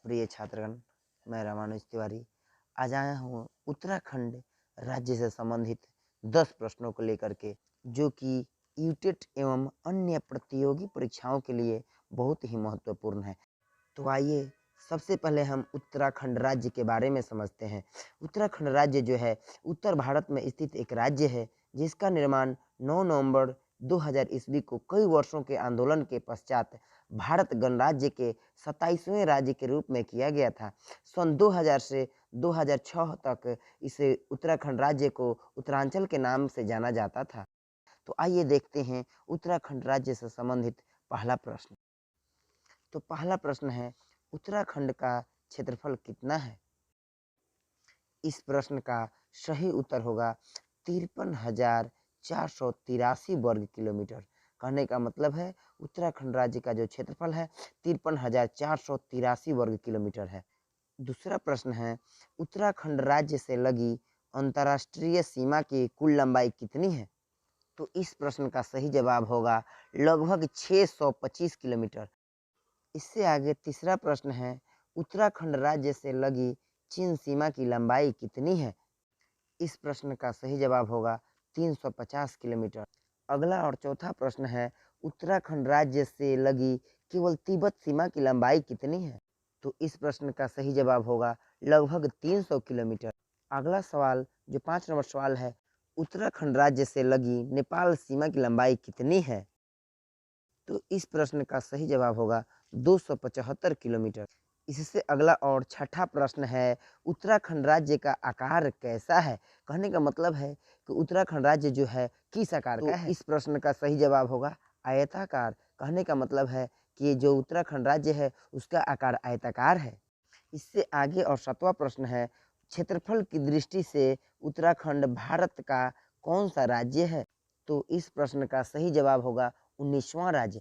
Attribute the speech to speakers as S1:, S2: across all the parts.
S1: प्रिय छात्रगण, मैं रामानुज तिवारी आज आया हूँ उत्तराखंड राज्य से संबंधित 10 प्रश्नों को लेकर के, जो कि यूटेट एवं अन्य प्रतियोगी परीक्षाओं के लिए बहुत ही महत्वपूर्ण है। तो आइए सबसे पहले हम उत्तराखंड राज्य के बारे में समझते हैं। उत्तराखंड राज्य जो है उत्तर भारत में स्थित एक राज्य है, जिसका निर्माण 9 नवंबर 2000 ईस्वी को कई वर्षों के आंदोलन के पश्चात भारत गणराज्य के 27वें राज्य के रूप में किया गया था। सन 2000 से 2006 तक इसे उत्तराखंड राज्य को उत्तरांचल के नाम से जाना जाता था। तो आइए देखते हैं उत्तराखंड राज्य से संबंधित पहला प्रश्न। तो पहला प्रश्न है, उत्तराखंड का क्षेत्रफल कितना है? इस प्रश्न का सही उत्तर होगा 53,483 वर्ग किलोमीटर। कहने का मतलब है उत्तराखंड राज्य का जो क्षेत्रफल है 53,483 वर्ग किलोमीटर है। दूसरा प्रश्न है, उत्तराखंड राज्य से लगी अंतर्राष्ट्रीय सीमा की कुल लंबाई कितनी है? तो इस प्रश्न का सही जवाब होगा लगभग 625 किलोमीटर। इससे आगे तीसरा प्रश्न है, उत्तराखंड राज्य से लगी चीन सीमा की लंबाई कितनी है? इस प्रश्न का सही जवाब होगा 350 किलोमीटर। अगला और चौथा प्रश्न है, उत्तराखंड राज्य से लगी केवल तिब्बत सीमा की लंबाई कितनी है? तो इस प्रश्न का सही जवाब होगा लगभग 300 किलोमीटर। अगला सवाल जो 5 नंबर सवाल है, उत्तराखंड राज्य से लगी नेपाल सीमा की लंबाई कितनी है? तो इस प्रश्न का सही जवाब होगा 275 किलोमीटर। इससे अगला और छठा प्रश्न है, उत्तराखंड राज्य का आकार कैसा है? कहने का मतलब है कि उत्तराखंड राज्य जो है किस आकार का है? इस प्रश्न का सही जवाब होगा आयताकार। कहने का मतलब है कि जो उत्तराखंड राज्य है उसका आकार आयताकार है। इससे आगे और 7वां प्रश्न है, क्षेत्रफल की दृष्टि से उत्तराखंड भारत का कौन सा राज्य है? तो इस प्रश्न का सही जवाब होगा 19वां राज्य।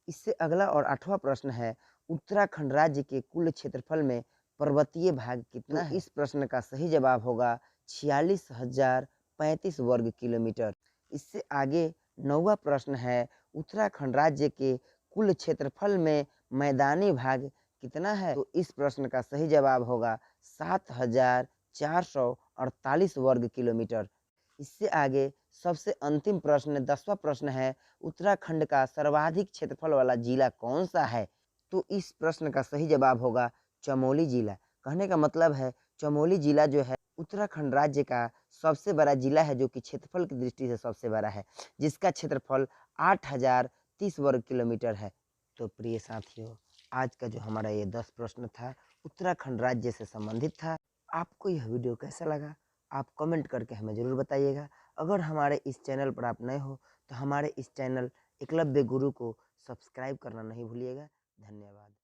S1: इससे अगला और 8वां प्रश्न है, उत्तराखंड राज्य के कुल क्षेत्रफल में पर्वतीय भाग कितना है? इस प्रश्न का सही जवाब होगा 46,035 वर्ग किलोमीटर। इससे आगे 9वां प्रश्न है, उत्तराखंड राज्य के कुल क्षेत्रफल में मैदानी भाग कितना है? तो इस प्रश्न का सही जवाब होगा 7,448 वर्ग किलोमीटर। इससे आगे सबसे अंतिम प्रश्न 10वां प्रश्न है, उत्तराखंड का सर्वाधिक क्षेत्रफल वाला जिला कौन सा है? तो इस प्रश्न का सही जवाब होगा चमोली जिला। कहने का मतलब है चमोली जिला जो है उत्तराखंड राज्य का सबसे बड़ा जिला है, जो कि क्षेत्रफल की दृष्टि से सबसे बड़ा है, जिसका क्षेत्रफल 8,030 वर्ग किलोमीटर है। तो प्रिय साथियों, आज का जो हमारा ये 10 प्रश्न था उत्तराखंड राज्य से संबंधित था। आपको यह वीडियो कैसा लगा आप कमेंट करके हमें ज़रूर बताइएगा। अगर हमारे इस चैनल पर आप नए हो तो हमारे इस चैनल एकलव्य गुरु को सब्सक्राइब करना नहीं भूलिएगा। धन्यवाद।